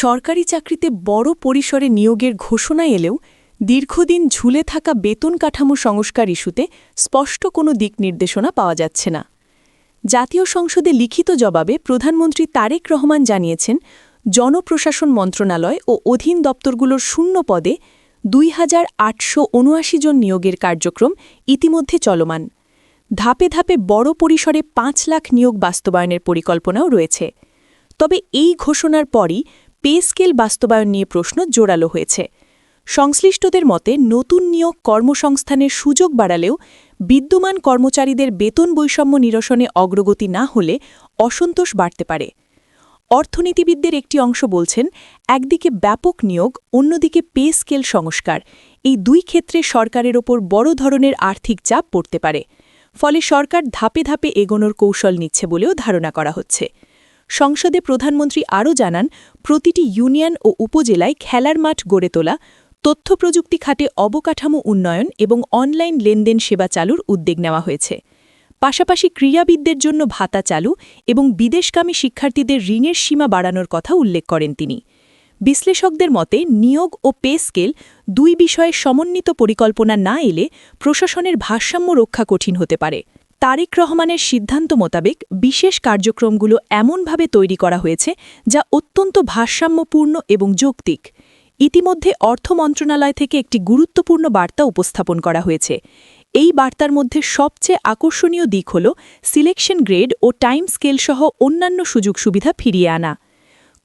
সরকারি চাকরিতে বড় পরিসরে নিয়োগের ঘোষণা এলেও দীর্ঘদিন ঝুলে থাকা বেতন কাঠামো সংস্কার ইস্যুতে স্পষ্ট কোনো দিক নির্দেশনা পাওয়া যাচ্ছে না। জাতীয় সংসদে লিখিত জবাবে প্রধানমন্ত্রী তারেক রহমান জানিয়েছেন, জনপ্রশাসন মন্ত্রণালয় ও অধীন দপ্তরগুলোর শূন্য পদে ২,৮৭৯ জন নিয়োগের কার্যক্রম ইতিমধ্যে চলমান। ধাপে ধাপে বড় পরিসরে ৫ লাখ নিয়োগ বাস্তবায়নের পরিকল্পনাও রয়েছে। তবে এই ঘোষণার পরই পে স্কেল বাস্তবায়ন নিয়ে প্রশ্ন জোরালো হয়েছে। সংশ্লিষ্টদের মতে নতুন নিয়োগ কর্মসংস্থানের সুযোগ বাড়ালেও বিদ্যমান কর্মচারীদের বেতন বৈষম্য নিরসনে অগ্রগতি না হলে অসন্তোষ বাড়তে পারে। অর্থনীতিবিদদের একটি অংশ বলছেন, একদিকে ব্যাপক নিয়োগ, অন্যদিকে পে স্কেল সংস্কার, এই দুই ক্ষেত্রে সরকারের ওপর বড় ধরনের আর্থিক চাপ পড়তে পারে। ফলে সরকার ধাপে ধাপে এগোনোর কৌশল নিচ্ছে বলেও ধারণা করা হচ্ছে। সংসদে প্রধানমন্ত্রী আরও জানান, প্রতিটি ইউনিয়ন ও উপজেলায় খেলার মাঠ গড়ে তোলা, তথ্যপ্রযুক্তি খাতে অবকাঠামো উন্নয়ন এবং অনলাইন লেনদেন সেবা চালুর উদ্যোগ নেওয়া হয়েছে। পাশাপাশি ক্রীড়াবিদদের জন্য ভাতা চালু এবং বিদেশগামী শিক্ষার্থীদের ঋণের সীমা বাড়ানোর কথা উল্লেখ করেন তিনি। বিশ্লেষকদের মতে নিয়োগ ও পে স্কেল দুই বিষয়ে সমন্বিত পরিকল্পনা না এলে প্রশাসনের ভারসাম্য রক্ষা কঠিন হতে পারে। তারেক রহমানের সিদ্ধান্ত মোতাবেক বিশেষ কার্যক্রমগুলো এমনভাবে তৈরি করা হয়েছে যা অত্যন্ত ভারসাম্যপূর্ণ এবং যৌক্তিক। ইতিমধ্যে অর্থ মন্ত্রণালয় থেকে একটি গুরুত্বপূর্ণ বার্তা উপস্থাপন করা হয়েছে। এই বার্তার মধ্যে সবচেয়ে আকর্ষণীয় দিক হল সিলেকশন গ্রেড ও টাইম স্কেল সহ অন্যান্য সুযোগ সুবিধা ফিরিয়ে আনা।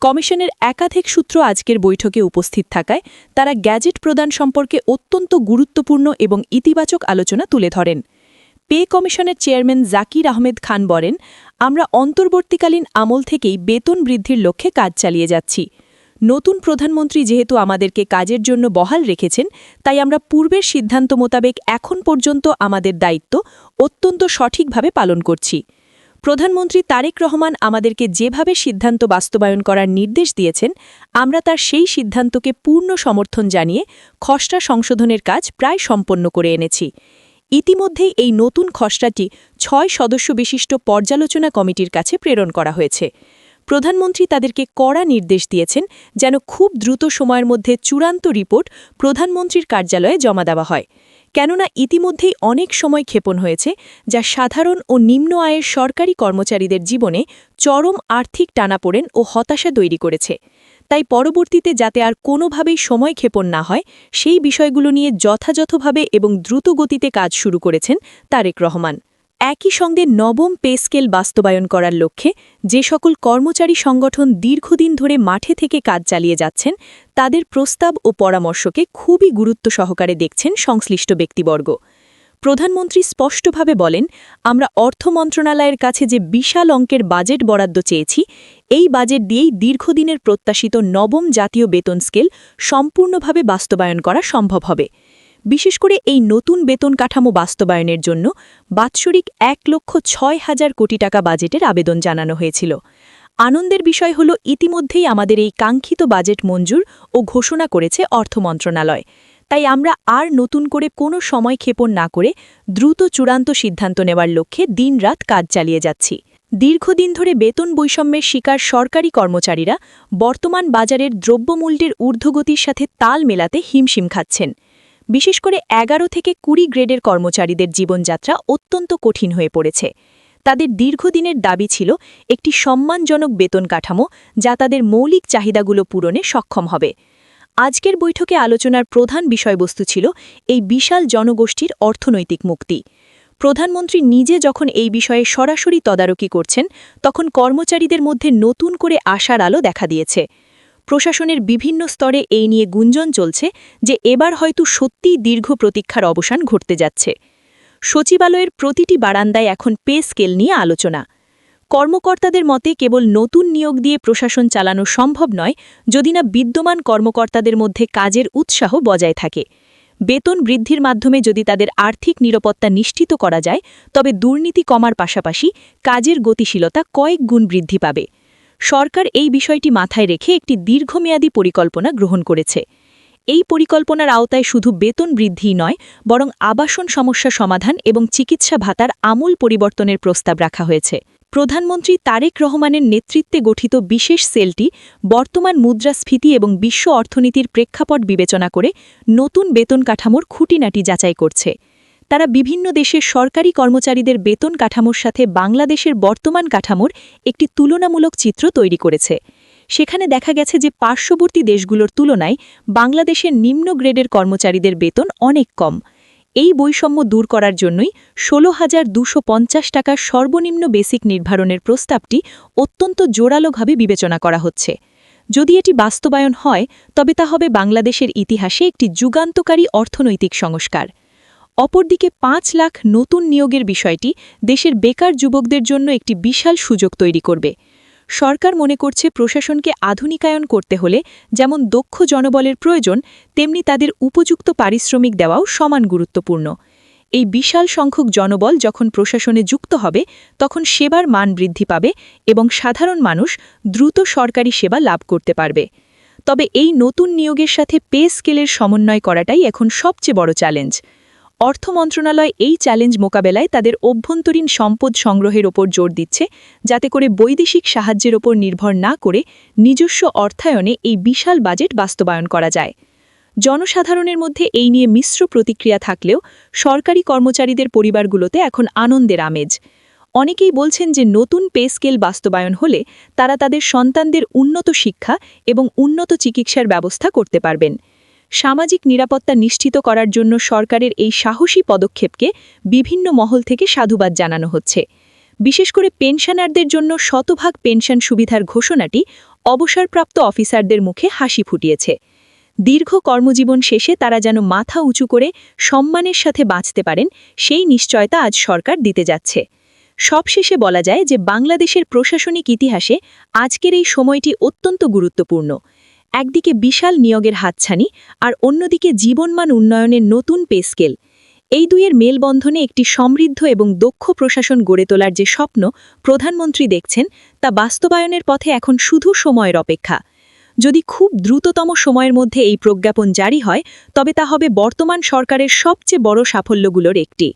কমিশনের একাধিক সূত্র আজকের বৈঠকে উপস্থিত থাকায় তারা গ্যাজেট প্রদান সম্পর্কে অত্যন্ত গুরুত্বপূর্ণ এবং ইতিবাচক আলোচনা তুলে ধরেন। পে কমিশনের চেয়ারম্যান জাকির আহমেদ খান বলেন, আমরা অন্তর্বর্তীকালীন আমল থেকেই বেতন বৃদ্ধির লক্ষ্যে কাজ চালিয়ে যাচ্ছি। নতুন প্রধানমন্ত্রী যেহেতু আমাদেরকে কাজের জন্য বহাল রেখেছেন, তাই আমরা পূর্বের সিদ্ধান্ত মোতাবেক এখন পর্যন্ত আমাদের দায়িত্ব অত্যন্ত সঠিকভাবে পালন করছি। প্রধানমন্ত্রী তারেক রহমান আমাদেরকে যেভাবে সিদ্ধান্ত বাস্তবায়ন করার নির্দেশ দিয়েছেন, আমরা তার সেই সিদ্ধান্তকে পূর্ণ সমর্থন জানিয়ে খসড়া সংশোধনের কাজ প্রায় সম্পন্ন করে এনেছি। ইতিমধ্যেই এই নতুন খসড়াটি ৬ সদস্য বিশিষ্ট পর্যালোচনা কমিটির কাছে প্রেরণ করা হয়েছে। প্রধানমন্ত্রী তাদেরকে কড়া নির্দেশ দিয়েছেন যেন খুব দ্রুত সময়ের মধ্যে চূড়ান্ত রিপোর্ট প্রধানমন্ত্রীর কার্যালয়ে জমা দেওয়া হয়, কেননা ইতিমধ্যেই অনেক সময় ক্ষেপণ হয়েছে যা সাধারণ ও নিম্ন আয়ের সরকারি কর্মচারীদের জীবনে চরম আর্থিক টানাপোড়েন ও হতাশা তৈরি করেছে। তাই পরবর্তীতে যাতে আর কোনোভাবেই সময় ক্ষেপণ না হয়, সেই বিষয়গুলো নিয়ে যথাযথভাবে এবং দ্রুত গতিতে কাজ শুরু করেছেন তারেক রহমান। একই সঙ্গে নবম পে স্কেল বাস্তবায়ন করার লক্ষ্যে যে সকল কর্মচারী সংগঠন দীর্ঘদিন ধরে মাঠে থেকে কাজ চালিয়ে যাচ্ছেন, তাদের প্রস্তাব ও পরামর্শকে খুবই গুরুত্ব সহকারে দেখছেন সংশ্লিষ্ট ব্যক্তিবর্গ। প্রধানমন্ত্রী স্পষ্টভাবে বলেন, আমরা অর্থ মন্ত্রণালয়ের কাছে যে বিশাল অঙ্কের বাজেট বরাদ্দ চেয়েছি, এই বাজেট দিয়েই দীর্ঘদিনের প্রত্যাশিত নবম জাতীয় বেতন স্কেল সম্পূর্ণভাবে বাস্তবায়ন করা সম্ভব হবে। বিশেষ করে এই নতুন বেতন কাঠামো বাস্তবায়নের জন্য বাৎসরিক ১,৬০,০০০ কোটি টাকা বাজেটের আবেদন জানানো হয়েছিল। আনন্দের বিষয় হল ইতিমধ্যেই আমাদের এই কাঙ্ক্ষিত বাজেট মঞ্জুর ও ঘোষণা করেছে অর্থ মন্ত্রণালয়। তাই আমরা আর নতুন করে কোনো সময় ক্ষেপণ না করে দ্রুত চূড়ান্ত সিদ্ধান্ত নেওয়ার লক্ষ্যে দিনরাত কাজ চালিয়ে যাচ্ছি। দীর্ঘদিন ধরে বেতন বৈষম্যের শিকার সরকারি কর্মচারীরা বর্তমান বাজারের দ্রব্যমূল্যের ঊর্ধ্বগতির সাথে তাল মেলাতে হিমশিম খাচ্ছেন। বিশেষ করে ১১ থেকে ২০ গ্রেডের কর্মচারীদের জীবনযাত্রা অত্যন্ত কঠিন হয়ে পড়েছে। তাদের দীর্ঘদিনের দাবি ছিল একটি সম্মানজনক বেতন কাঠামো যা তাদের মৌলিক চাহিদাগুলো পূরণে সক্ষম হবে। আজকের বৈঠকে আলোচনার প্রধান বিষয়বস্তু ছিল এই বিশাল জনগোষ্ঠীর অর্থনৈতিক মুক্তি। প্রধানমন্ত্রী নিজে যখন এই বিষয়ে সরাসরি তদারকি করছেন, তখন কর্মচারীদের মধ্যে নতুন করে আশার আলো দেখা দিয়েছে। প্রশাসনের বিভিন্ন স্তরে এই নিয়ে গুঞ্জন চলছে যে এবার হয়তো সত্যিই দীর্ঘ প্রতীক্ষার অবসান ঘটতে যাচ্ছে। সচিবালয়ের প্রতিটি বারান্দায় এখন পে স্কেল নিয়ে আলোচনা। কর্মকর্তাদের মতে কেবল নতুন নিয়োগ দিয়ে প্রশাসন চালানো সম্ভব নয় যদি না বিদ্যমান কর্মকর্তাদের মধ্যে কাজের উৎসাহ বজায় থাকে। বেতন বৃদ্ধির মাধ্যমে যদি তাদের আর্থিক নিরাপত্তা নিশ্চিত করা যায়, তবে দুর্নীতি কমার পাশাপাশি কাজের গতিশীলতা কয়েক গুণ বৃদ্ধি পাবে। সরকার এই বিষয়টি মাথায় রেখে একটি দীর্ঘমেয়াদী পরিকল্পনা গ্রহণ করেছে। এই পরিকল্পনার আওতায় শুধু বেতন বৃদ্ধিই নয়, বরং আবাসন সমস্যা সমাধান এবং চিকিৎসা ভাতার আমূল পরিবর্তনের প্রস্তাব রাখা হয়েছে। প্রধানমন্ত্রী তারেক রহমানের নেতৃত্বে গঠিত বিশেষ সেলটি বর্তমান মুদ্রাস্ফীতি এবং বিশ্ব অর্থনীতির প্রেক্ষাপট বিবেচনা করে নতুন বেতন কাঠামোর খুঁটিনাটি যাচাই করছে। তারা বিভিন্ন দেশের সরকারি কর্মচারীদের বেতন কাঠামোর সাথে বাংলাদেশের বর্তমান কাঠামোর একটি তুলনামূলক চিত্র তৈরি করেছে। সেখানে দেখা গেছে যে পার্শ্ববর্তী দেশগুলোর তুলনায় বাংলাদেশের নিম্ন গ্রেডের কর্মচারীদের বেতন অনেক কম। এই বৈষম্য দূর করার জন্যই ১৬,২৫০ টাকার সর্বনিম্ন বেসিক নির্ধারণের প্রস্তাবটি অত্যন্ত জোরালোভাবে বিবেচনা করা হচ্ছে। যদি এটি বাস্তবায়ন হয় তবে তা হবে বাংলাদেশের ইতিহাসে একটি যুগান্তকারী অর্থনৈতিক সংস্কার। অপরদিকে ৫ লাখ নতুন নিয়োগের বিষয়টি দেশের বেকার যুবকদের জন্য একটি বিশাল সুযোগ তৈরি করবে। সরকার মনে করছে প্রশাসনকে আধুনিকায়ন করতে হলে যেমন দক্ষ জনবলের প্রয়োজন, তেমনি তাদের উপযুক্ত পারিশ্রমিক দেওয়াও সমান গুরুত্বপূর্ণ। এই বিশাল সংখ্যক জনবল যখন প্রশাসনে যুক্ত হবে তখন সেবার মান বৃদ্ধি পাবে এবং সাধারণ মানুষ দ্রুত সরকারি সেবা লাভ করতে পারবে। তবে এই নতুন নিয়োগের সাথে পে স্কেলের সমন্বয় করাটাই এখন সবচেয়ে বড় চ্যালেঞ্জ। অর্থ মন্ত্রণালয় এই চ্যালেঞ্জ মোকাবেলায় তাদের অভ্যন্তরীণ সম্পদ সংগ্রহের ওপর জোর দিচ্ছে, যাতে করে বৈদেশিক সাহায্যের ওপর নির্ভর না করে নিজস্ব অর্থায়নে এই বিশাল বাজেট বাস্তবায়ন করা যায়। জনসাধারণের মধ্যে এই নিয়ে মিশ্র প্রতিক্রিয়া থাকলেও সরকারি কর্মচারীদের পরিবারগুলোতে এখন আনন্দের আমেজ। অনেকেই বলছেন যে নতুন পে স্কেল বাস্তবায়ন হলে তারা তাদের সন্তানদের উন্নত শিক্ষা এবং উন্নত চিকিৎসার ব্যবস্থা করতে পারবেন। সামাজিক নিরাপত্তা নিশ্চিত করার জন্য সরকারের এই সাহসী পদক্ষেপকে বিভিন্ন মহল থেকে সাধুবাদ জানানো হচ্ছে। বিশেষ করে পেনশনারদের জন্য শতভাগ পেনশন সুবিধার ঘোষণাটি অবসরপ্রাপ্ত অফিসারদের মুখে হাসি ফুটিয়েছে। দীর্ঘ কর্মজীবন শেষে তারা যেন মাথা উঁচু করে সম্মানের সাথে বাঁচতে পারেন, সেই নিশ্চয়তা আজ সরকার দিতে যাচ্ছে। সবশেষে বলা যায় যে বাংলাদেশের প্রশাসনিক ইতিহাসে আজকের এই সময়টি অত্যন্ত গুরুত্বপূর্ণ। একদিকে বিশাল নিয়োগের হাতছানি আর অন্যদিকে জীবনমান উন্নয়নের নতুন পে স্কেল। এই দুইয়ের মেলবন্ধনে একটি সমৃদ্ধ এবং দক্ষ প্রশাসন গড়ে তোলার যে স্বপ্ন প্রধানমন্ত্রী দেখছেন তা বাস্তবায়নের পথে এখন শুধু সময়ের অপেক্ষা। যদি খুব দ্রুততম সময়ের মধ্যে এই প্রজ্ঞাপন জারি হয় তবে তা হবে বর্তমান সরকারের সবচেয়ে বড় সাফল্যগুলোর একটি।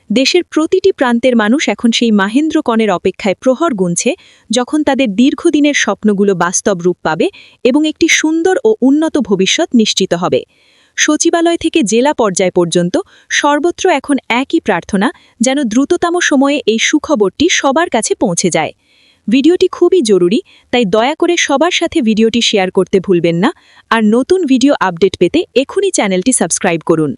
দেশের প্রতিটি প্রান্তের মানুষ এখন সেই মাহেন্দ্রকণের অপেক্ষায় প্রহর গুনছে, যখন তাদের দীর্ঘদিনের স্বপ্নগুলো বাস্তব রূপ পাবে এবং একটি সুন্দর ও উন্নত ভবিষ্যৎ নিশ্চিত হবে। সচিবালয় থেকে জেলা পর্যায় পর্যন্ত সর্বত্র এখন একই প্রার্থনা, যেন দ্রুততম সময়ে এই সুখবরটি সবার কাছে পৌঁছে যায়। ভিডিওটি খুবই জরুরি, তাই দয়া করে সবার সাথে ভিডিওটি শেয়ার করতে ভুলবেন না। আর নতুন ভিডিও আপডেট পেতে এখনই চ্যানেলটি সাবস্ক্রাইব করুন।